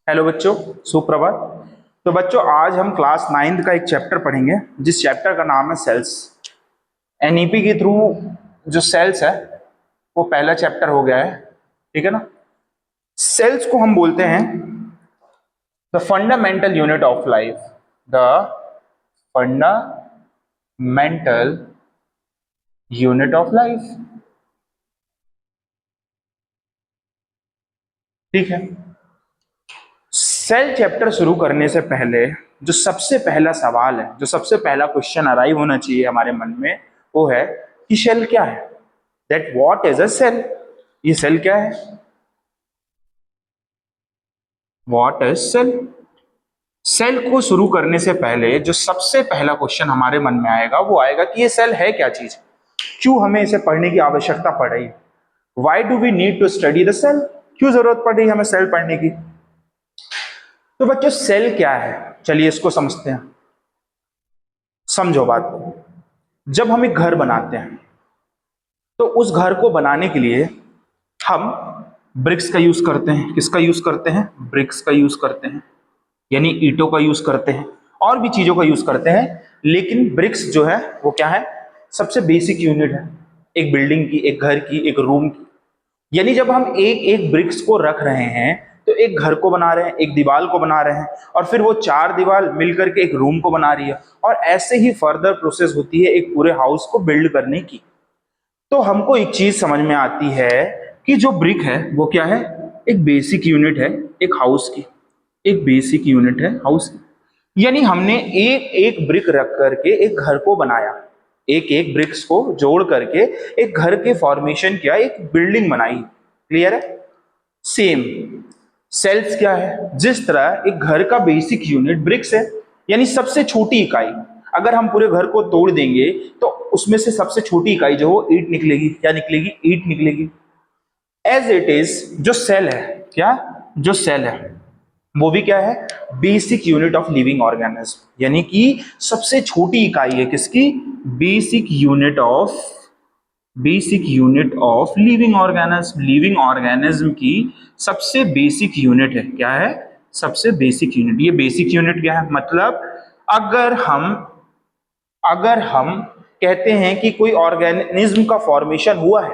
Hello बच्चों, सुप्रभात। तो बच्चों, आज हम क्लास 9th का एक चैप्टर पढ़ेंगे जिस चैप्टर का नाम है सेल्स। एनईपी के थ्रू जो सेल्स है वो पहला चैप्टर हो गया है, ठीक है ना। सेल्स को हम बोलते हैं the fundamental unit of life, the fundamental unit of life, ठीक है। सेल चैप्टर शुरू करने से पहले जो सबसे पहला सवाल है, जो सबसे पहला क्वेश्चन अराइव होना चाहिए हमारे मन में, वो है कि सेल क्या है। That what is a cell. ये सेल क्या है? What is cell. सेल को शुरू करने से पहले जो सबसे पहला क्वेश्चन हमारे मन में आएगा वो आएगा कि ये सेल है क्या चीज, क्यों हमें इसे पढ़ने की आवश्यकता पड़ रही। Why do we need to study the cell. क्यों जरूरत पड़ रही है हमें सेल पढ़ने की। तो बच्चों, सेल क्या है, चलिए इसको समझते हैं। समझो बात को। जब हम एक घर बनाते हैं तो उस घर को बनाने के लिए हम ब्रिक्स का यूज करते हैं। किसका यूज करते हैं? ब्रिक्स का यूज करते हैं, यानी ईंटों का यूज करते हैं, और भी चीजों का यूज करते हैं। लेकिन ब्रिक्स जो है वो क्या है? सबसे बेसिक यूनिट है एक बिल्डिंग की, एक घर की, एक रूम की। यानी जब हम एक एक ब्रिक्स को रख रहे हैं तो एक घर को बना रहे हैं, एक दीवार को बना रहे हैं, और फिर वो चार दीवार मिलकर के एक रूम को बना रही है। और ऐसे ही फर्दर प्रोसेस होती है एक पूरे हाउस को बिल्ड करने की। तो हमको एक चीज समझ में आती है कि जो ब्रिक है वो क्या है? एक बेसिक यूनिट है एक हाउस की। एक बेसिक यूनिट है हाउस की। यानी हमने एक एक ब्रिक रख करके एक घर को बनाया, एक एक ब्रिक्स को जोड़ करके एक घर के फॉर्मेशन किया, एक बिल्डिंग बनाई। क्लियर है? सेम सेल्स क्या है? जिस तरह एक घर का बेसिक यूनिट ब्रिक्स है, यानी सबसे छोटी इकाई। अगर हम पूरे घर को तोड़ देंगे तो उसमें से सबसे छोटी इकाई जो वो ईंट निकलेगी। क्या निकलेगी? ईंट निकलेगी। एज इट इज जो सेल है, क्या जो सेल है वो भी क्या है? Basic unit of living organism, यानी कि सबसे छोटी इकाई है किसकी? Basic unit of living organism. Living organism की सबसे बेसिक यूनिट है। क्या है? सबसे बेसिक यूनिट। ये बेसिक यूनिट क्या है? मतलब अगर हम कहते हैं कि कोई ऑर्गेनिज्म का फॉर्मेशन हुआ है,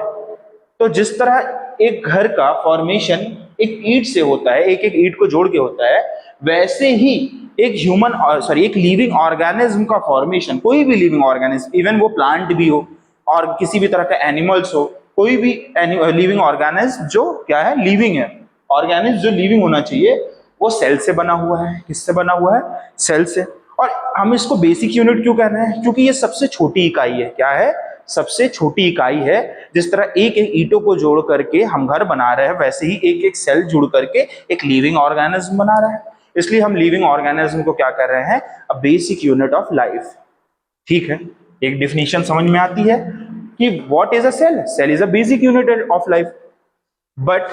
तो जिस तरह एक घर का फॉर्मेशन एक ईंट से होता है, एक एक ईंट को जोड़ के होता है, वैसे ही एक लिविंग ऑर्गेनिज्म का फॉर्मेशन, कोई भी लिविंग ऑर्गेनिज्म, इवन वो प्लांट भी हो और किसी भी तरह का एनिमल्स हो, कोई भी लिविंग ऑर्गेनिज्म जो क्या है? लिविंग है। ऑर्गेनिज्म जो लिविंग होना चाहिए वो सेल से बना हुआ है। किससे बना हुआ है? सेल से। और हम इसको बेसिक यूनिट क्यों कह रहे हैं? क्योंकि ये सबसे छोटी इकाई है। क्या है? सबसे छोटी इकाई है। जिस तरह एक एक ईंटों को जोड़ करके हम घर बना रहे हैं, वैसे ही एक एक सेल जुड़ करके एक लिविंग ऑर्गेनिज्म बना रहा है। इसलिए हम लिविंग ऑर्गेनिज्म को क्या कर रहे हैं? A basic unit of life. ठीक है, एक डिफिनीशन समझ में आती है कि what is a cell. Cell is a basic unit of life. But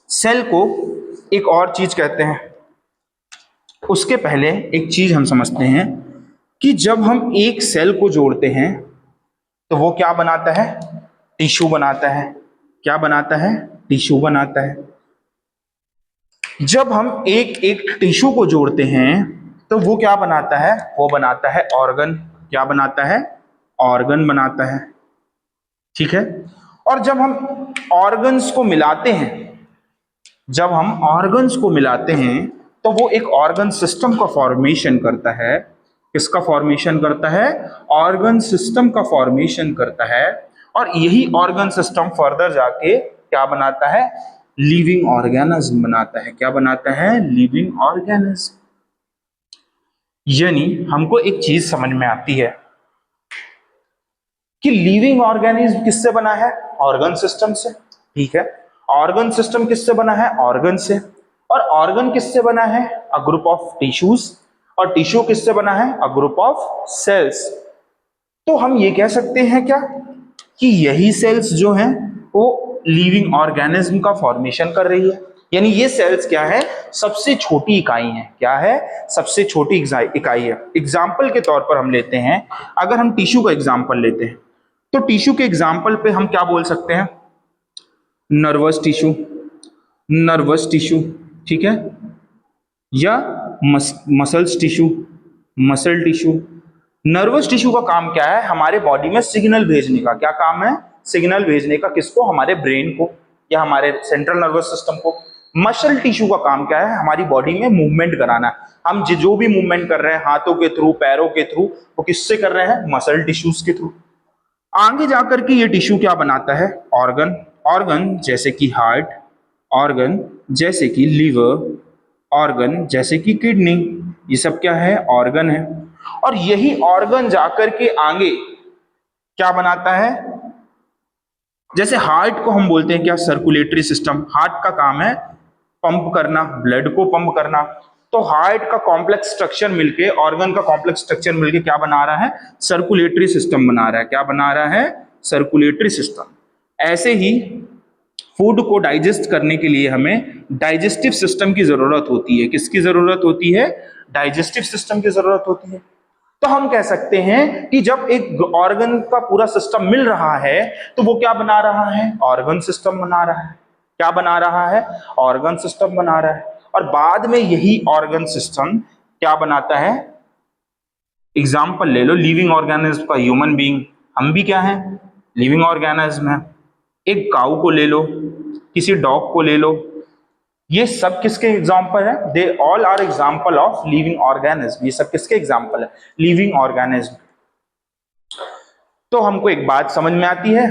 cell को एक और चीज कहते हैं। उसके पहले एक चीज हम समझते हैं कि जब हम एक सेल को जोड़ते हैं तो वो क्या बनाता है? टिश्यू बनाता है। क्या बनाता है? टिश्यू बनाता है। जब हम एक एक टिश्यू को जोड़ते हैं तो वो क्या बनाता है? वो बनाता है ऑर्गन। क्या बनाता है? ऑर्गन बनाता है। ठीक है। और जब हम ऑर्गन्स को मिलाते हैं, जब हम ऑर्गन्स को मिलाते हैं तो वो एक ऑर्गन सिस्टम का फॉर्मेशन करता है। किसका फॉर्मेशन करता है? ऑर्गन सिस्टम का फॉर्मेशन करता है। और यही ऑर्गन सिस्टम फर्दर जाके क्या बनाता है? लिविंग ऑर्गेनिज्म बनाता है। क्या बनाता है? Living organism. यानी हमको एक चीज समझ में आती है कि लिविंग ऑर्गेनिज्म किससे बना है? ऑर्गन सिस्टम से। ठीक है। ऑर्गन सिस्टम किससे बना है? ऑर्गन से। और ऑर्गन किससे बना है? A group of tissues. और टिश्यू किससे बना है? A group of cells. तो हम ये कह सकते हैं क्या कि यही सेल्स जो हैं वो लिविंग ऑर्गेनिज्म का फॉर्मेशन कर रही है। यानी ये सेल्स क्या है? सबसे छोटी इकाई है। क्या है? सबसे छोटी इकाई है। एग्जाम्पल के तौर पर हम लेते हैं, अगर हम टिश्यू का एग्जाम्पल लेते हैं तो टिश्यू के एग्जाम्पल पे हम क्या बोल सकते हैं? Nervous tissue. Nervous tissue. ठीक है। या muscles tissue, muscle tissue. Nervous tissue का काम क्या है? हमारे बॉडी में सिग्नल भेजने का। क्या काम है? सिग्नल भेजने का। किसको? हमारे ब्रेन को या हमारे सेंट्रल नर्वस सिस्टम को। मसल टिश्यू का काम क्या है? हमारी बॉडी में मूवमेंट कराना। हम जो भी मूवमेंट कर रहे हैं हाथों के थ्रू, पैरों के थ्रू, वो किससे कर रहे हैं? मसल टिश्यूज के थ्रू। आगे जाकर के ये टिश्यू क्या बनाता है? ऑर्गन। ऑर्गन जैसे कि हार्ट, ऑर्गन जैसे कि लीवर, ऑर्गन जैसे कि किडनी, ये सब क्या है? ऑर्गन है। और यही ऑर्गन जाकर के आगे क्या बनाता है? जैसे हार्ट को हम बोलते हैं क्या? Circulatory system. हार्ट का काम है पंप करना, ब्लड को पंप करना। तो हार्ट का कॉम्प्लेक्स स्ट्रक्चर मिलके, ऑर्गन का कॉम्प्लेक्स स्ट्रक्चर मिलके क्या बना रहा है? सर्कुलेटरी सिस्टम बना रहा है। क्या बना रहा है? Circulatory system. ऐसे ही फूड को डाइजेस्ट करने के लिए हमें डाइजेस्टिव सिस्टम की जरूरत होती है। किसकी जरूरत होती है? डाइजेस्टिव सिस्टम की जरूरत होती है। तो हम कह सकते हैं कि जब एक ऑर्गन का पूरा सिस्टम मिल रहा है तो वो क्या बना रहा है? ऑर्गन सिस्टम बना रहा है। क्या बना रहा है? ऑर्गन सिस्टम बना रहा है। और बाद में यही ऑर्गन सिस्टम क्या बनाता है? एग्जाम्पल ले लो लिविंग ऑर्गेनिज्म का। ह्यूमन बीइंग, हम भी क्या है? लिविंग ऑर्गेनिज्म है। एक काऊ को ले लो, किसी डॉग को ले लो, ये सब किसके एग्जाम्पल है? They all are example of living organism. ये सब किसके एग्जाम्पल है? Living organism. तो हमको एक बात समझ में आती है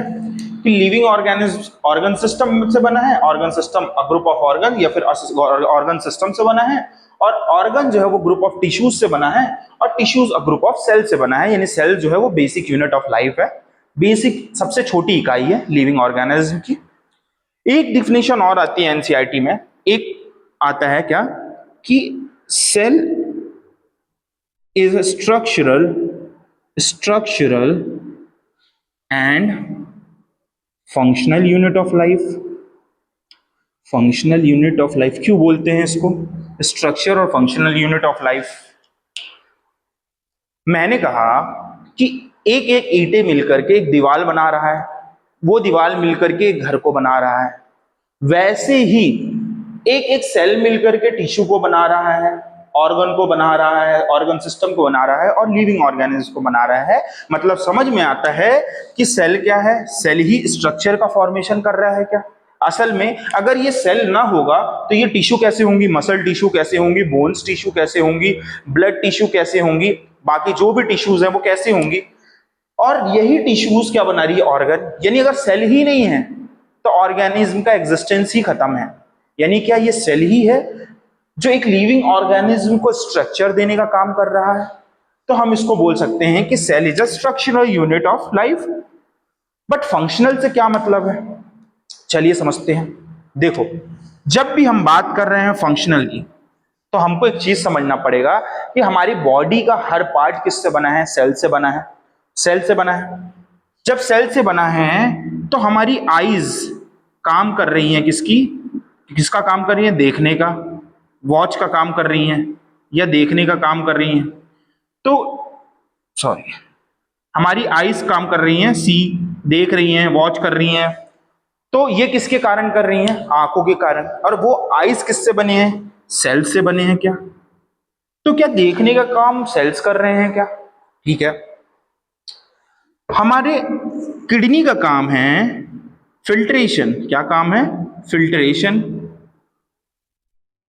कि लिविंग ऑर्गेनिज्म ऑर्गन सिस्टम से बना है। Organ system a group of organ या फिर ऑर्गन सिस्टम से बना है। और ऑर्गन जो है वो ग्रुप ऑफ टिश्यूज से बना है। और tissues a group of cell से बना है। यानी सेल जो है वो बेसिक यूनिट ऑफ लाइफ है, बेसिक सबसे छोटी इकाई है लिविंग ऑर्गेनिज्म की। एक डिफिनेशन और आती है एनसीईआरटी में। एक आता है क्या? कि cell is structural and functional unit of life. Functional unit of life क्यों बोलते हैं इसको स्ट्रक्चर और फंक्शनल यूनिट ऑफ लाइफ? मैंने कहा कि एक एक ईंटें मिलकर के एक दीवार बना रहा है, वो दीवार मिलकर के एक घर को बना रहा है। वैसे ही एक एक सेल मिलकर के टिश्यू को बना रहा है, ऑर्गन को बना रहा है, ऑर्गन सिस्टम को बना रहा है और लिविंग ऑर्गेनिज्म को बना रहा है। मतलब समझ में आता है कि सेल क्या है? सेल ही स्ट्रक्चर का फॉर्मेशन कर रहा है क्या? असल में अगर ये सेल ना होगा तो ये टिश्यू कैसे होंगी? मसल टिश्यू कैसे होंगी? बोन्स टिश्यू कैसे होंगी? ब्लड टिश्यू कैसे होंगी? बाकी जो भी टिश्यूज हैं वो कैसे होंगी? और यही टिश्यूज क्या बना रही है? ऑर्गन। यानी अगर सेल ही नहीं है तो ऑर्गेनिज्म का एग्जिस्टेंस ही खत्म है। यानी क्या ये सेल ही है जो एक लिविंग ऑर्गेनिज्म को स्ट्रक्चर देने का काम कर रहा है? तो हम इसको बोल सकते हैं कि cell is a structural unit of life. But functional से क्या मतलब है? चलिए समझते हैं। देखो, जब भी हम बात कर रहे हैं फंक्शनल की तो हमको एक चीज समझना पड़ेगा कि हमारी बॉडी का हर पार्ट किससे बना है? सेल से बना है। सेल से बना है। जब सेल से बना है तो हमारी आईज काम कर रही हैं किसकी? किसका काम कर रही हैं? देखने का। वॉच का काम कर रही हैं या देखने का काम कर रही हैं? तो सॉरी, हमारी आईज काम कर रही हैं, सी देख रही हैं, वॉच कर रही हैं। तो ये किसके कारण कर रही हैं? आंखों के कारण। और वो आईज किससे बने हैं? सेल से बने हैं क्या? तो क्या देखने का काम सेल्स कर रहे हैं क्या? ठीक है। हमारे किडनी का काम है फिल्ट्रेशन। क्या काम है? फिल्ट्रेशन।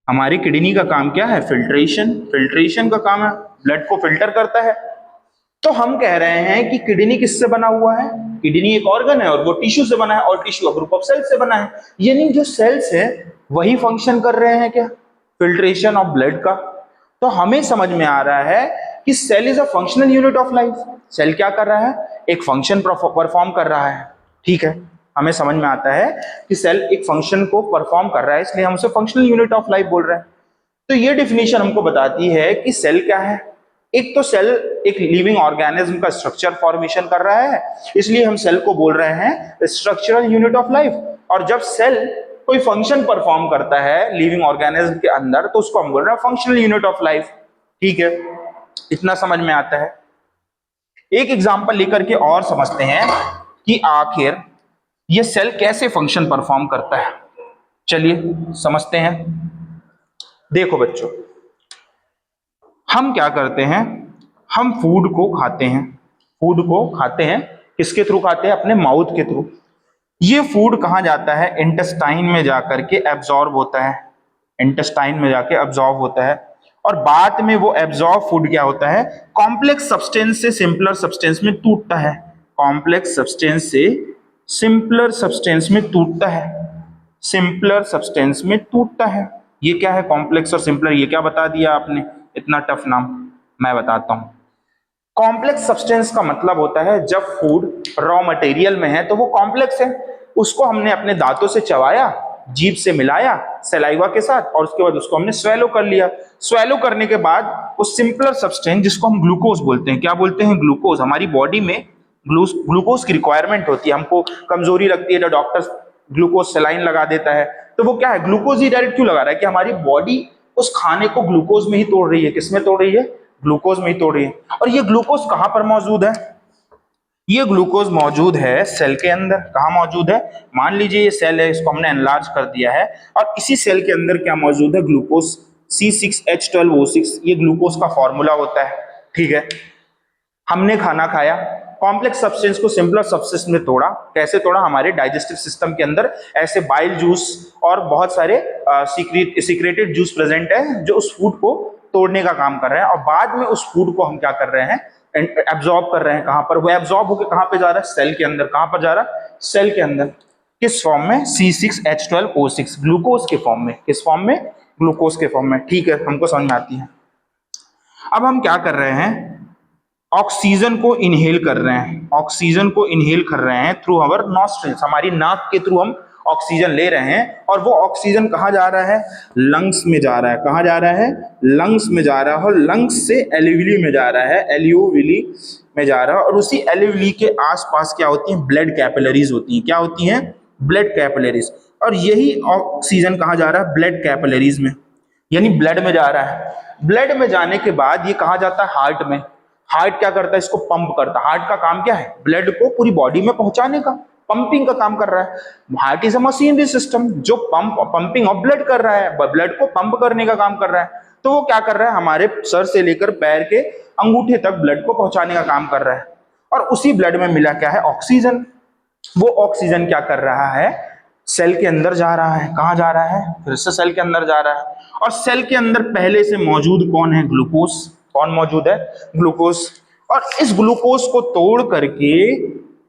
हमारी किडनी का काम क्या है? फिल्ट्रेशन। फिल्ट्रेशन का काम है, ब्लड को फिल्टर करता है। तो हम कह रहे हैं कि किडनी किससे बना हुआ है? किडनी एक ऑर्गन है और वो टिश्यू से बना है और टिश्यू ग्रुप ऑफ सेल्स से बना है। यानी जो सेल्स है वही फंक्शन कर रहे हैं क्या? फिल्ट्रेशन ऑफ ब्लड का। तो हमें समझ में आ रहा है कि cell is a functional unit of life. Cell क्या कर रहा है? एक फंक्शन परफॉर्म कर रहा है। ठीक है, हमें समझ में आता है कि सेल एक फंक्शन को परफॉर्म कर रहा है, इसलिए हम उसे फंक्शनल यूनिट ऑफ लाइफ बोल रहे हैं। तो ये डिफिनेशन हमको बताती है कि सेल क्या है। एक तो सेल एक लिविंग ऑर्गेनिज्म का स्ट्रक्चर फॉर्मेशन कर रहा है, इसलिए हम सेल को बोल रहे हैं स्ट्रक्चरल यूनिट ऑफ लाइफ। और जब सेल कोई फंक्शन परफॉर्म करता है लिविंग ऑर्गेनिज्म के अंदर तो उसको हम बोल रहे हैं फंक्शनल यूनिट ऑफ लाइफ। ठीक है, इतना समझ में आता है। एक एग्जांपल लेकर के और समझते हैं कि आखिर ये सेल कैसे फंक्शन परफॉर्म करता है। चलिए समझते हैं। देखो बच्चों, हम क्या करते हैं, हम फूड को खाते हैं। फूड को खाते हैं, किसके थ्रू खाते हैं? अपने माउथ के थ्रू। ये फूड कहाँ जाता है? इंटेस्टाइन में जाकर के एब्जॉर्ब होता है। इंटेस्टाइन में जाके एब्जॉर्ब होता है, और बाद में वो एब्जॉर्ब फूड क्या होता है? कॉम्प्लेक्स सब्सटेंस से सिंपलर सब्सटेंस में टूटता है। कॉम्प्लेक्स सब्सटेंस से सिंपलर सब्सटेंस में टूटता है। सिंपलर सब्सटेंस में टूटता है। ये क्या है कॉम्प्लेक्स और सिंपलर? ये क्या बता दिया आपने, इतना टफ नाम? मैं बताता हूं। कॉम्प्लेक्स सब्सटेंस का मतलब होता है जब फूड रॉ मटेरियल में है तो वो कॉम्प्लेक्स है, उसको हमने अपने दांतों से चबाया, जीभ से मिलाया सलाइवा के साथ, और उसके बाद उसको हमने स्वेलो कर लिया। स्वेलो करने के बाद वो सिंपलर सब्सटेंस जिसको हम ग्लूकोज बोलते हैं, क्या बोलते हैं? ग्लूकोज। हमारी बॉडी में ग्लूकोज की रिक्वायरमेंट होती है, हमको कमजोरी लगती है तो डॉक्टर ग्लूकोज सलाइन लगा देता है। तो वो क्या है? ग्लूकोज ही डायरेक्ट क्यों लगा रहा है? कि हमारी बॉडी उस खाने को ग्लूकोज में ही तोड़ रही है। किसमें तोड़ रही है? ग्लूकोज में ही तोड़ रही है। और ये ग्लूकोज कहां पर मौजूद है? ये ग्लूकोज मौजूद है सेल के अंदर। कहां मौजूद है? मान लीजिए ये सेल है, इसको हमने एनलार्ज कर दिया है, और इसी सेल के अंदर क्या मौजूद है? Glucose C6H12O6। ये ग्लूकोज का फॉर्मूला होता है। ठीक है, हमने खाना खाया, कॉम्प्लेक्स सब्सटेंस को सिंपलर सब्सटेंस में तोड़ा। कैसे तोड़ा? हमारे डाइजेस्टिव सिस्टम के अंदर ऐसे बाइल जूस और बहुत सारे सीक्रेटेड जूस प्रेजेंट है जो उस फूड को तोड़ने का काम कर रहे हैं, और बाद में उस फूड को हम क्या कर रहे हैं? एब्जॉर्ब कर रहे हैं। कहां पर? वो एब्जॉर्ब होकर कहां पे जा रहा है? सेल के अंदर। कहां पर जा रहा है? सेल के अंदर। किस फॉर्म में? C6H12O6, ग्लूकोज के फॉर्म में। किस फॉर्म में? ग्लूकोज के फॉर्म में। ठीक है, हमको समझ में आती है। अब हम क्या कर रहे हैं? ऑक्सीजन को इनहेल कर रहे हैं। ऑक्सीजन को इनहेल कर रहे हैं थ्रू अवर नॉस्ट्रिल्स। हमारी नाक के थ्रू हम ऑक्सीजन ले रहे हैं, और वो ऑक्सीजन कहाँ जा रहा है? लंग्स में जा रहा है। कहाँ जा रहा है? लंग्स में जा रहा है, और लंग्स से एल्यूविली में जा रहा है। एल्यूविली में जा रहा है, और उसी एल्यूविली के आसपास क्या होती हैं? ब्लड कैपिलरीज होती हैं। क्या होती हैं? Blood capillaries. और यही ऑक्सीजन कहाँ जा रहा है? ब्लड कैपिलरीज में, यानी ब्लड में जा रहा है। ब्लड में जाने के बाद ये कहाँ जाता है? हार्ट में। हार्ट क्या करता है? इसको पंप करता है। हार्ट का काम क्या है? ब्लड को पूरी बॉडी में पहुंचाने का, पंपिंग का काम कर रहा है। Heart is a machinery system जो पंपिंग ऑफ ब्लड कर रहा है, ब्लड को पंप करने का काम कर रहा है। तो वो क्या कर रहा है? हमारे सर से लेकर पैर के अंगूठे तक ब्लड को पहुंचाने का काम कर रहा है। और उसी ब्लड में मिला क्या है? ऑक्सीजन। वो ऑक्सीजन क्या कर रहा है? सेल के अंदर जा रहा है। कहां जा रहा है? फिर से सेल के अंदर जा रहा है। और सेल के अंदर पहले से मौजूद कौन है? ग्लूकोज। कौन मौजूद है? ग्लूकोज। और इस ग्लूकोज को तोड़ करके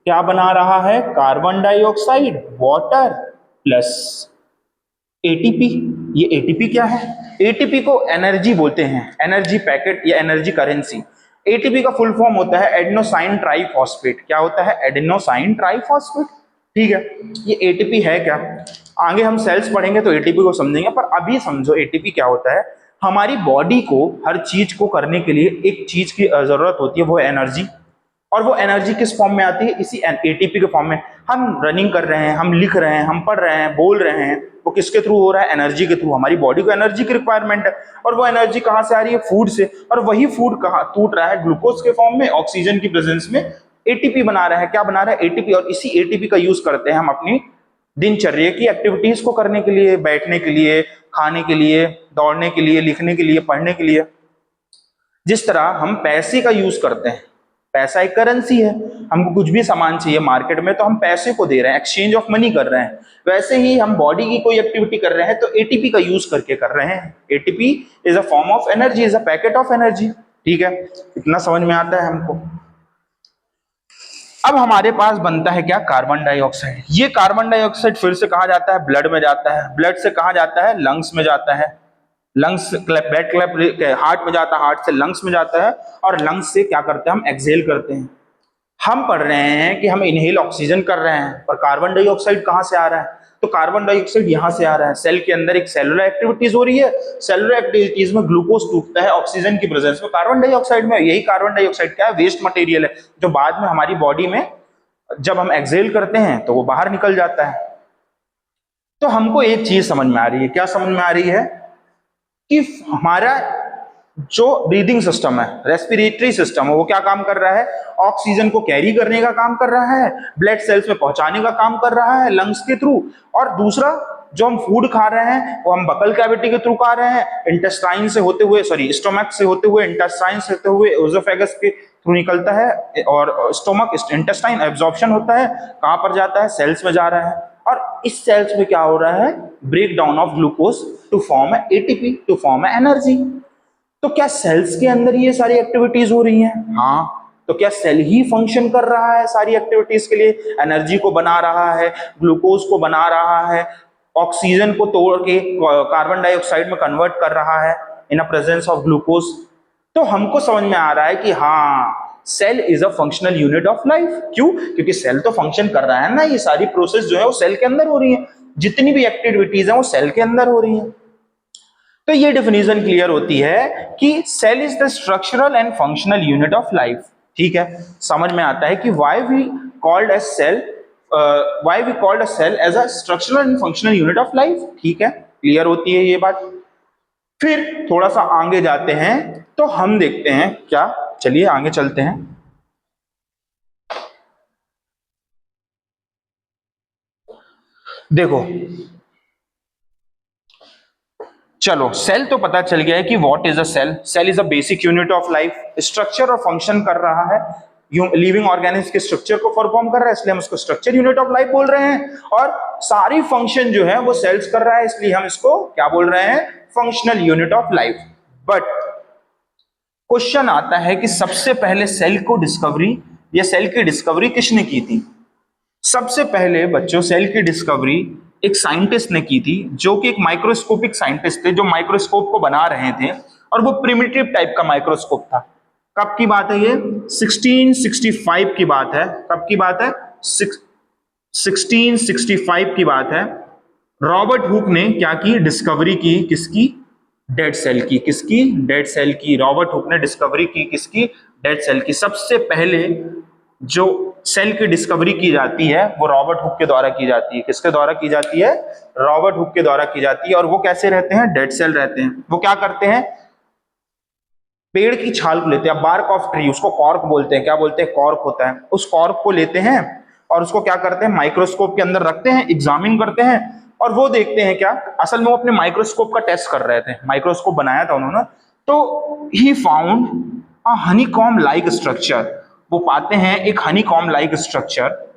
क्या बना रहा है? Carbon dioxide, water plus ATP. ये एटीपी क्या है? एटीपी को एनर्जी बोलते हैं, एनर्जी पैकेट या एनर्जी करेंसी। एटीपी का फुल फॉर्म होता है एडेनोसाइन ट्राइफॉस्फेट। क्या होता है? Adenosine triphosphate. ठीक है, ये एटीपी है क्या? आगे हम सेल्स पढ़ेंगे तो एटीपी को समझेंगे, पर अभी समझो एटीपी क्या होता है। हमारी बॉडी को हर चीज को करने के लिए एक चीज की जरूरत होती है, वो है एनर्जी। और वो एनर्जी किस फॉर्म में आती है? इसी एटीपी के फॉर्म में। हम रनिंग कर रहे हैं, हम लिख रहे हैं, हम पढ़ रहे हैं, बोल रहे हैं, वो किसके थ्रू हो रहा है? एनर्जी के थ्रू। हमारी बॉडी को एनर्जी की रिक्वायरमेंट है, और वो एनर्जी कहां से आ रही है? फूड से। और वही फूड कहां टूट रहा है? ग्लूकोज के फॉर्म में, ऑक्सीजन की प्रेजेंस में एटीपी बना रहा है। क्या बना रहा है? एटीपी। और इसी एटीपी का यूज करते हैं हम अपनी दिनचर्या की एक्टिविटीज को करने के लिए, बैठने के लिए, खाने के लिए, दौड़ने के लिए, लिखने के लिए, पढ़ने के लिए। जिस तरह हम पैसे का यूज करते हैं, पैसा एक करेंसी है, हमको कुछ भी सामान चाहिए मार्केट में तो हम पैसे को दे रहे हैं, एक्सचेंज ऑफ मनी कर रहे हैं। वैसे ही हम बॉडी की कोई एक्टिविटी कर रहे हैं तो एटीपी का यूज करके कर रहे हैं। ATP is a form of energy, is a packet of energy. ठीक है, इतना समझ में आता है हमको। अब हमारे पास बनता है क्या? Carbon dioxide. ये कार्बन डाइऑक्साइड फिर से कहा जाता है? ब्लड में जाता है। ब्लड से कहा जाता है? लंग्स में जाता है। लंग्स ब्लड क्लैप हार्ट में जाता है, हार्ट से लंग्स में जाता है, और लंग्स से क्या करते हैं? हम एक्सहेल करते हैं। हम पढ़ रहे हैं कि हम इनहेल ऑक्सीजन कर रहे हैं, पर कार्बन डाइऑक्साइड कहां से आ रहा है? तो कार्बन डाइऑक्साइड यहां से आ रहा है। सेल के अंदर एक सेलुलर एक्टिविटीज हो रही है, सेलुलर एक्टिविटीज में ग्लूकोज टूटता है ऑक्सीजन की प्रेजेंस में कार्बन डाइऑक्साइड में। यही कार्बन डाइऑक्साइड क्या है? वेस्ट मटेरियल है, जो बाद में हमारी बॉडी में जब हम एक्सहेल करते हैं तो वो बाहर निकल जाता है। तो हमको एक चीज समझ में आ रही है। क्या समझ में आ रही है? कि हमारा जो ब्रीदिंग सिस्टम है, रेस्पिरेटरी सिस्टम है, वो क्या काम कर रहा है? ऑक्सीजन को कैरी करने का काम कर रहा है, ब्लड सेल्स में पहुंचाने का काम कर रहा है लंग्स के थ्रू। और दूसरा, जो हम फूड खा रहे हैं वो हम बकल कैविटी के थ्रू खा रहे हैं, इंटेस्टाइन से होते हुए, सॉरी स्टोमक से होते हुए, इंटेस्टाइन से होते हुए ओजोफेगस के थ्रू निकलता है, और स्टोमक इंटेस्टाइन एब्जॉर्प्शन होता है, कहां पर जाता है? सेल्स में जा रहा है। और इस सेल्स में क्या हो रहा है? Break down of glucose to form ATP, to form energy. तो क्या सेल्स के अंदर ये सारी एक्टिविटीज हो रही हैं? हाँ। तो क्या सेल ही फंक्शन कर रहा है सारी एक्टिविटीज के लिए? एनर्जी को बना रहा है, ग्लूकोज को बना रहा है, ऑक्सीजन को तोड़ के कार्बन डाइऑक्साइड में कन्वर्ट कर रहा है in a presence of glucose. तो हमको समझ में आ रहा है कि हाँ, cell is a functional unit of life. क्यों? क्योंकि सेल तो फंक्शन कर रहा है ना, ये सारी प्रोसेस जो है वो सेल के अंदर हो रही है, जितनी भी एक्टिविटीज है वो सेल के अंदर हो रही है। तो ये डेफिनेशन क्लियर होती है कि cell is the structural and functional unit of life. ठीक है, समझ में आता है कि why we called as cell, why we called a cell as a structural and functional unit of life. ठीक है, क्लियर होती है ये बात। फिर थोड़ा सा आगे जाते हैं तो हम देखते हैं क्या, चलिए आगे चलते हैं। देखो, चलो सेल तो पता चल गया है कि what is a cell. Cell is a basic unit of life, structure और फंक्शन कर रहा है, लिविंग ऑर्गेनिज्म के स्ट्रक्चर को परफॉर्म कर रहा है, इसलिए हम उसको स्ट्रक्चर यूनिट ऑफ लाइफ बोल रहे हैं। और सारी फंक्शन जो है वो सेल्स कर रहा है, इसलिए हम इसको क्या बोल रहे हैं? Functional unit of life. But question आता है कि सबसे पहले सेल को डिस्कवरी, या सेल की डिस्कवरी किसने की थी? सबसे पहले बच्चों सेल की डिस्कवरी एक साइंटिस्ट ने की थी, जो कि एक माइक्रोस्कोपिक साइंटिस्ट थे, जो माइक्रोस्कोप को बना रहे थे, और वो प्रिमिटिव टाइप का माइक्रोस्कोप था। कब की बात है ये? 1665 की बात है। कब की बात है? 1665 की बात है। रॉबर्ट हुक ने क्या की? डिस्कवरी की, किसकी? डेड सेल की। किसकी? डेड सेल की। रॉबर्ट हुक ने डिस्कवरी की, किसकी? डेड सेल की। सबसे पहले जो सेल की डिस्कवरी की जाती है वो रॉबर्ट हुक के द्वारा की जाती है। किसके द्वारा की जाती है? रॉबर्ट हुक के द्वारा की जाती है। और वो कैसे रहते हैं? डेड सेल रहते हैं। वो क्या करते हैं? पेड़ की छाल को लेते हैं, बार्क ऑफ ट्री, उसको कॉर्क बोलते हैं। क्या बोलते हैं? कॉर्क होता है। उस कॉर्क को लेते हैं और उसको क्या करते हैं? माइक्रोस्कोप के अंदर रखते हैं, एग्जामिन करते हैं, और वो देखते हैं क्या, असल में वो अपने माइक्रोस्कोप का टेस्ट कर रहे थे, माइक्रोस्कोप बनाया था उन्होंने। तो he found a honeycomb like structure. वो पाते हैं एक हनीकॉम लाइक स्ट्रक्चर,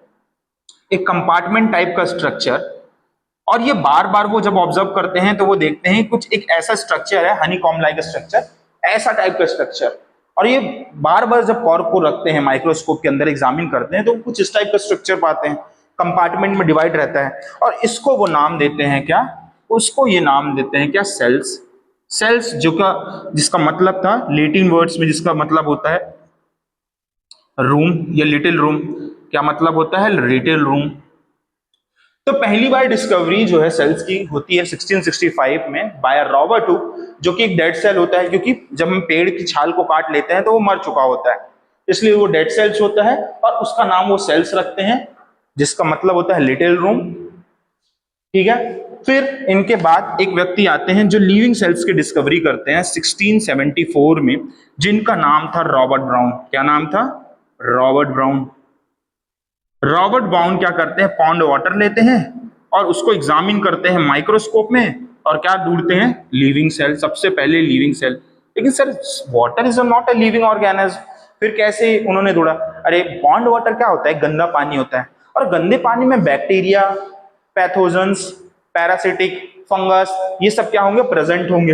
एक कंपार्टमेंट टाइप का स्ट्रक्चर। और ये बार बार वो जब ऑब्जर्व करते हैं तो वो देखते हैं कुछ एक ऐसा स्ट्रक्चर है, हनीकॉम लाइक स्ट्रक्चर, ऐसा टाइप का स्ट्रक्चर। और ये बार बार जब कॉर्क को रखते हैं माइक्रोस्कोप के अंदर, एग्जामिन करते हैं, तो कुछ इस टाइप का स्ट्रक्चर पाते हैं, कंपार्टमेंट में डिवाइड रहता है। और इसको वो नाम देते हैं क्या? उसको ये नाम देते हैं क्या? सेल्स। सेल्स, जो का जिसका मतलब था लैटिन वर्ड्स में, जिसका मतलब होता है रूम या लिटिल रूम। क्या मतलब होता है? Little room. तो पहली बार डिस्कवरी जो है सेल्स की होती है 1665 में बाय रॉबर्ट हुक, जो कि एक डेड सेल होता है, क्योंकि जब हम पेड़ की छाल को काट लेते हैं तो वो मर चुका होता है, इसलिए वो डेड सेल्स होता है, और उसका नाम वो सेल्स रखते हैं, जिसका मतलब होता है लिटिल रूम। ठीक है। फिर इनके बाद एक व्यक्ति आते हैं जो लिविंग सेल्स की डिस्कवरी करते हैं 1674 में, जिनका नाम था रॉबर्ट ब्राउन। क्या नाम था? Robert brown. रॉबर्ट ब्राउन क्या करते हैं? पॉन्ड वाटर लेते हैं और उसको एग्जामिन करते हैं माइक्रोस्कोप में, और क्या ढूंढते हैं? Living cell. सबसे पहले लिविंग सेल। लेकिन sir, water is not a living organism. फिर कैसे उन्होंने ढूंढा? अरे पॉन्ड वाटर क्या होता है? गंदा पानी होता है, और गंदे पानी में बैक्टीरिया, पैथोजेंस, पैरासिटिक, फंगस, ये सब क्या होंगे? प्रेजेंट होंगे।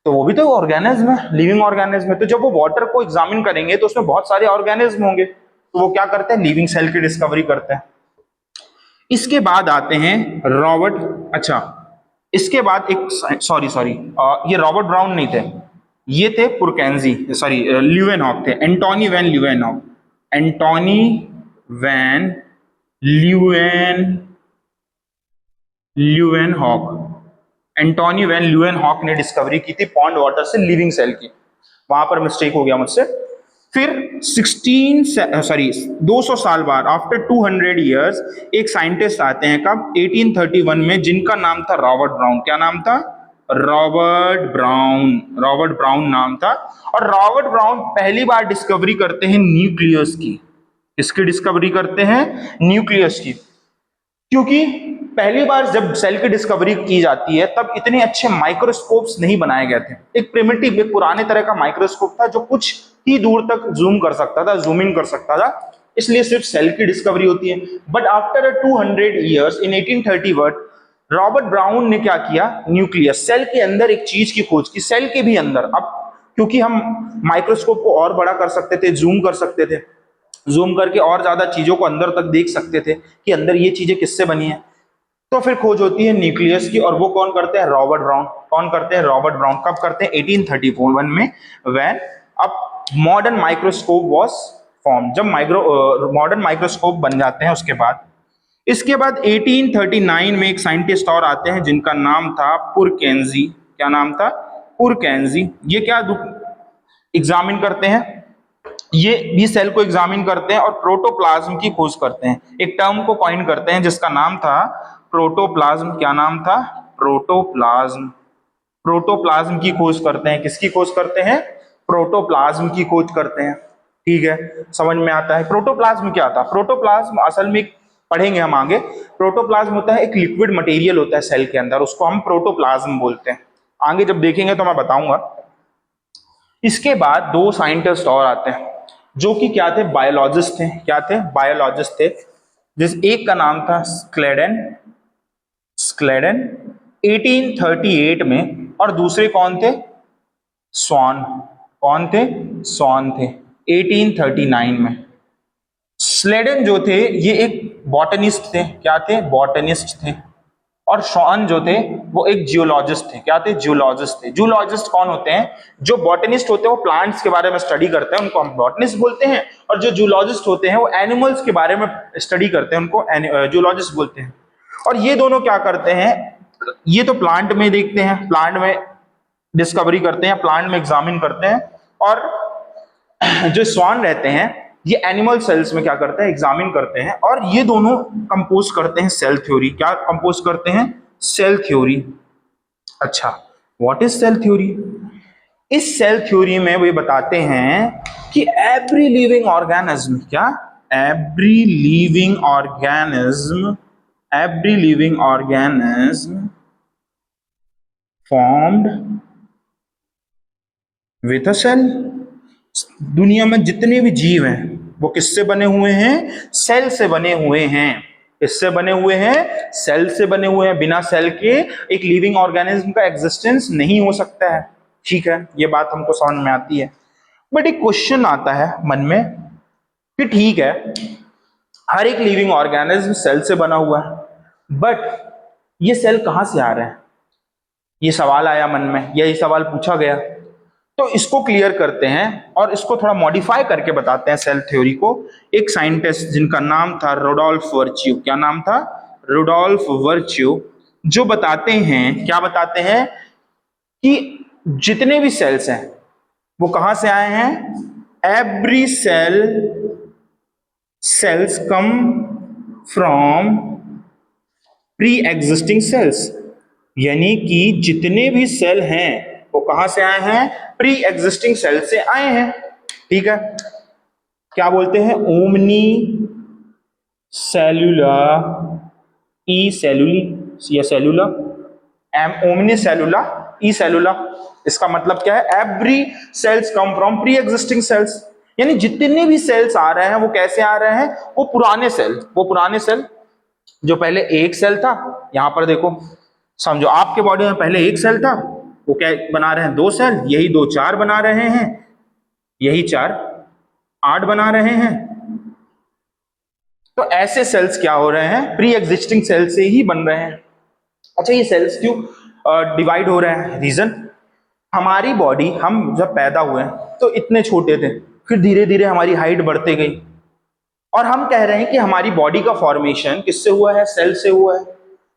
तो वो भी तो ऑर्गेनिज्म है, लिविंग ऑर्गेनिज्म है। तो जब वो वाटर को एग्जामिन करेंगे तो उसमें बहुत सारे ऑर्गेनिज्म होंगे, तो वो क्या करते हैं? लिविंग सेल की डिस्कवरी करते हैं। इसके बाद आते हैं रॉबर्ट, अच्छा, इसके बाद एक, सॉरी सॉरी, ये रॉबर्ट ब्राउन नहीं थे, ये थे पुरकेंजी, सॉरी ल्यूवेनहॉक थे, Antonie van Leeuwenhoek. Antonie van Leeuwenhoek. Antonie van Leeuwenhoek ने डिस्कवरी की थी पॉन्ड वाटर से लिविंग सेल की। वहां पर मिस्टेक हो गया मुझसे। फिर 200 साल बाद, आफ्टर 200 ईयर्स, एक साइंटिस्ट आते हैं। कब? 1831 में, जिनका नाम था रॉबर्ट ब्राउन। क्या नाम था? रॉबर्ट ब्राउन नाम था। और रॉबर्ट ब्राउन पहली बार डिस्कवरी करते हैं न्यूक्लियस की। इसकी डिस्कवरी करते हैं न्यूक्लियस की, क्योंकि पहली बार जब सेल की डिस्कवरी की जाती है तब इतने अच्छे माइक्रोस्कोप्स नहीं बनाए गए थे। एक प्रिमिटिव, एक पुराने तरह का माइक्रोस्कोप था जो कुछ ही दूर तक जूम कर सकता था, जूम इन कर सकता था, इसलिए सिर्फ सेल की डिस्कवरी होती है। But after 200 years in 1831 Robert brown ने क्या किया, न्यूक्लियस, सेल के अंदर एक चीज की खोज की, सेल के भी अंदर। अब क्योंकि हम माइक्रोस्कोप को और बड़ा कर सकते थे, जूम कर सकते थे, जूम करके और ज्यादा चीजों को अंदर तक देख सकते थे कि अंदर ये चीजें किससे बनी है, तो फिर खोज होती है न्यूक्लियस की। और वो कौन करते हैं, रॉबर्ट ब्राउन। कौन करते हैं, रॉबर्ट ब्राउन। कब करते हैं, 1831 में, व्हेन अब मॉडर्न माइक्रोस्कोप वाज फॉर्म, जब मॉडर्न माइक्रोस्कोप बन जाते हैं उसके बाद। इसके बाद 1839 में एक साइंटिस्ट और आते हैं जिनका नाम था पुरकेंजी। क्या नाम था, पुरकेंजी। ये क्या एग्जामिन करते हैं, ये भी सेल को एग्जामिन करते हैं और प्रोटोप्लाज्म की खोज करते हैं। एक टर्म को कॉइन करते हैं जिसका नाम था प्रोटोप्लाज्म। क्या नाम था, प्रोटोप्लाज्म। प्रोटोप्लाज्म की खोज करते हैं, किसकी खोज करते हैं, प्रोटोप्लाज्म की खोज करते हैं। ठीक है, समझ में आता है। प्रोटोप्लाज्म क्या था, प्रोटोप्लाज्म असल में पढ़ेंगे हम आगे। प्रोटोप्लाज्म होता है एक लिक्विड मटेरियल होता है सेल के अंदर, उसको हम प्रोटोप्लाज्म बोलते हैं। आगे जब देखेंगे तो मैं बताऊंगा। इसके बाद दो साइंटिस्ट और आते हैं जो कि क्या थे, बायोलॉजिस्ट थे। क्या थे, बायोलॉजिस्ट थे। जिस एक का नाम था स्क्लेडन, स्क्लेडन 1838 में, और दूसरे कौन थे, स्वान। कौन थे, स्वान थे 1839 में। स्लेडन जो थे ये एक बॉटनिस्ट थे। क्या थे, बॉटनिस्ट थे। और शॉन जो थे वो एक जियोलॉजिस्ट थे। क्या थे, जियोलॉजिस्ट थे। जियोलॉजिस्ट कौन होते हैं, जो बॉटनिस्ट होते हैं वो प्लांट्स के बारे में स्टडी करते हैं, उनको हम बॉटनिस्ट बोलते हैं। और जो जियोलॉजिस्ट होते हैं वो एनिमल्स के बारे में स्टडी करते हैं, उनको जियोलॉजिस्ट बोलते हैं। और ये दोनों क्या करते हैं, ये तो प्लांट में देखते हैं, प्लांट में डिस्कवरी करते हैं, प्लांट में एग्जामिन करते हैं। और जो स्वान रहते हैं ये एनिमल सेल्स में क्या करते हैं, एग्जामिन करते हैं। और ये दोनों कंपोज करते हैं सेल थ्योरी। क्या कंपोज करते हैं, सेल थ्योरी। अच्छा, व्हाट इज सेल थ्योरी। इस सेल थ्योरी में वो ये बताते हैं कि एवरी लिविंग ऑर्गेनिज्म, क्या, every living organism, every living organism formed with a cell. दुनिया में जितने भी जीव हैं वो किससे बने हुए हैं, सेल से बने हुए हैं। किससे बने हुए हैं, सेल से बने हुए हैं। बिना सेल के एक लिविंग ऑर्गेनिज्म का एग्जिस्टेंस नहीं हो सकता है। ठीक है, ये बात हमको समझ में आती है। बट एक क्वेश्चन आता है मन में कि ठीक है, हर एक लिविंग ऑर्गेनिज्म सेल से बना हुआ है, बट ये सेल कहां से आ रहे हैं, ये सवाल आया मन में, यही सवाल पूछा गया। तो इसको क्लियर करते हैं और इसको थोड़ा मॉडिफाई करके बताते हैं सेल थ्योरी को। एक साइंटिस्ट जिनका नाम था रुडोल्फ वर्च्यू। क्या नाम था, रुडोल्फ वर्च्यू। जो बताते हैं, क्या बताते हैं, कि जितने भी सेल्स हैं वो कहां से आए हैं, every cells come from pre existing cells. यानी कि जितने भी सेल हैं वो कहां से आए हैं, प्री एग्जिस्टिंग सेल से आए हैं। ठीक है, क्या बोलते हैं, ओमनी सेलुला, ई सेलुली या सेलुला, एम ओमनी सेलुला, ई सेलुला। इसका मतलब क्या है, every cells come from pre existing cells. यानी जितने भी सेल्स आ रहे हैं वो कैसे आ रहे हैं, वो पुराने सेल जो पहले एक सेल था। यहां पर देखो, समझो आपके बॉडी में पहले एक सेल था, वो क्या बना रहे हैं, दो सेल, यही दो चार बना रहे हैं, यही चार आठ बना रहे हैं। तो ऐसे सेल्स क्या हो रहे हैं, प्री एग्जिस्टिंग सेल से ही बन रहे हैं। अच्छा, ये सेल्स क्यों डिवाइड हो रहे हैं, रीजन, हमारी बॉडी, हम जब पैदा हुए तो इतने छोटे थे, फिर धीरे धीरे हमारी हाइट बढ़ते गई, और हम कह रहे हैं कि हमारी बॉडी का फॉर्मेशन किससे हुआ है, सेल से हुआ है।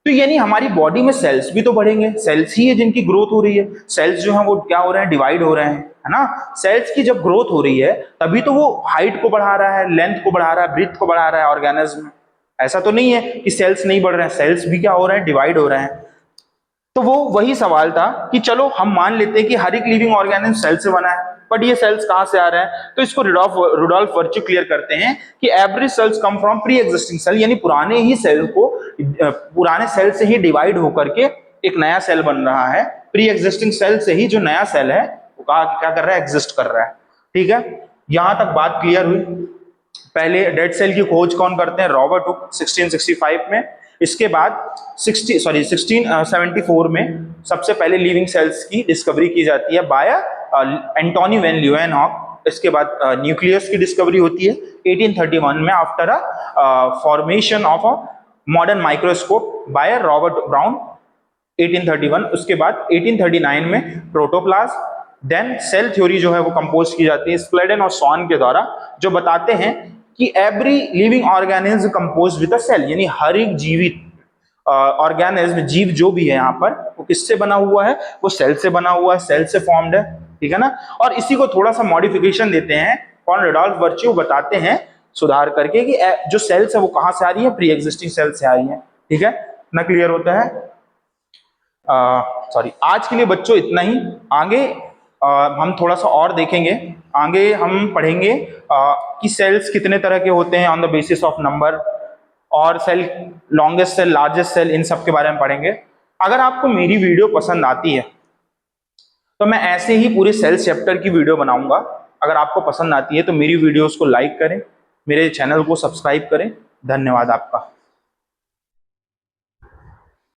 तो यानी हमारी बॉडी में सेल्स भी तो बढ़ेंगे, सेल्स ही है जिनकी ग्रोथ हो रही है। सेल्स जो है वो क्या हो रहे हैं, डिवाइड हो रहे हैं, है ना। सेल्स की जब ग्रोथ हो रही है तभी तो वो हाइट को बढ़ा रहा है, लेंथ को बढ़ा रहा है, ब्रीथ को बढ़ा रहा है ऑर्गेनिज्म में। ऐसा तो नहीं है कि सेल्स नहीं बढ़ रहे हैं, सेल्स भी क्या हो रहे हैं, डिवाइड हो रहे हैं। तो वो वही सवाल था कि चलो हम मान लेते हैं कि हर एक लिविंग ऑर्गेनिज्म सेल से बना है, बट ये सेल्स कहां से आ रहे हैं? तो इसको रुडोल्फ वर्च्यू क्लियर करते हैं कि every cells come from pre existing cell, यानी पुराने ही सेल को पुराने सेल से ही डिवाइड होकर के एक नया सेल बन रहा है। प्री एग्जिस्टिंग सेल से ही जो नया सेल है वो क्या कर रहा है? एग्जिस्ट कर रहा है। ठीक है, यहां तक बात क्लियर हुई। पहले डेड सेल की खोज कौन करते हैं? रॉबर्ट हुक 1665 में। इसके बाद 1674 में सबसे पहले लिविंग सेल्स की डिस्कवरी की जाती है बाय एंटोनी वैन ल्यूवेनहॉक। इसके बाद न्यूक्लियस की डिस्कवरी होती है 1831 में after formation of a modern microscope by Robert brown 1831। उसके बाद 1839 में प्रोटोप्लाज्म। देन सेल थ्योरी जो है वो कंपोज की जाती है स्क्लेडन और स्वान के द्वारा, जो बताते हैं कि every living organism compose with a cell, यानी हर एक जीवित ऑर्गेनिज्म, जीव जो भी है यहाँ पर, वो किससे बना हुआ है? वो सेल से बना हुआ है, सेल से फॉर्म्ड है। ठीक है ना? और इसी को थोड़ा सा मॉडिफिकेशन देते हैं कौन? रुडोल्फ वर्च्यू बताते हैं सुधार करके कि जो सेल्स है वो कहां से आ रही है? प्री एग्जिस्टिंग सेल से आ रही है। ठीक है ना? क्लियर होता है? आज के लिए बच्चों इतना ही। आगे हम थोड़ा सा और देखेंगे। आगे हम पढ़ेंगे कि सेल्स कितने तरह के होते हैं on the basis of number, और cell, longest cell, largest cell, इन सब के बारे में पढ़ेंगे। अगर आपको मेरी वीडियो पसंद आती है तो मैं ऐसे ही पूरे सेल चैप्टर की वीडियो बनाऊंगा। अगर आपको पसंद आती है तो मेरी वीडियोस को लाइक करें, मेरे चैनल को सब्सक्राइब करें। धन्यवाद आपका।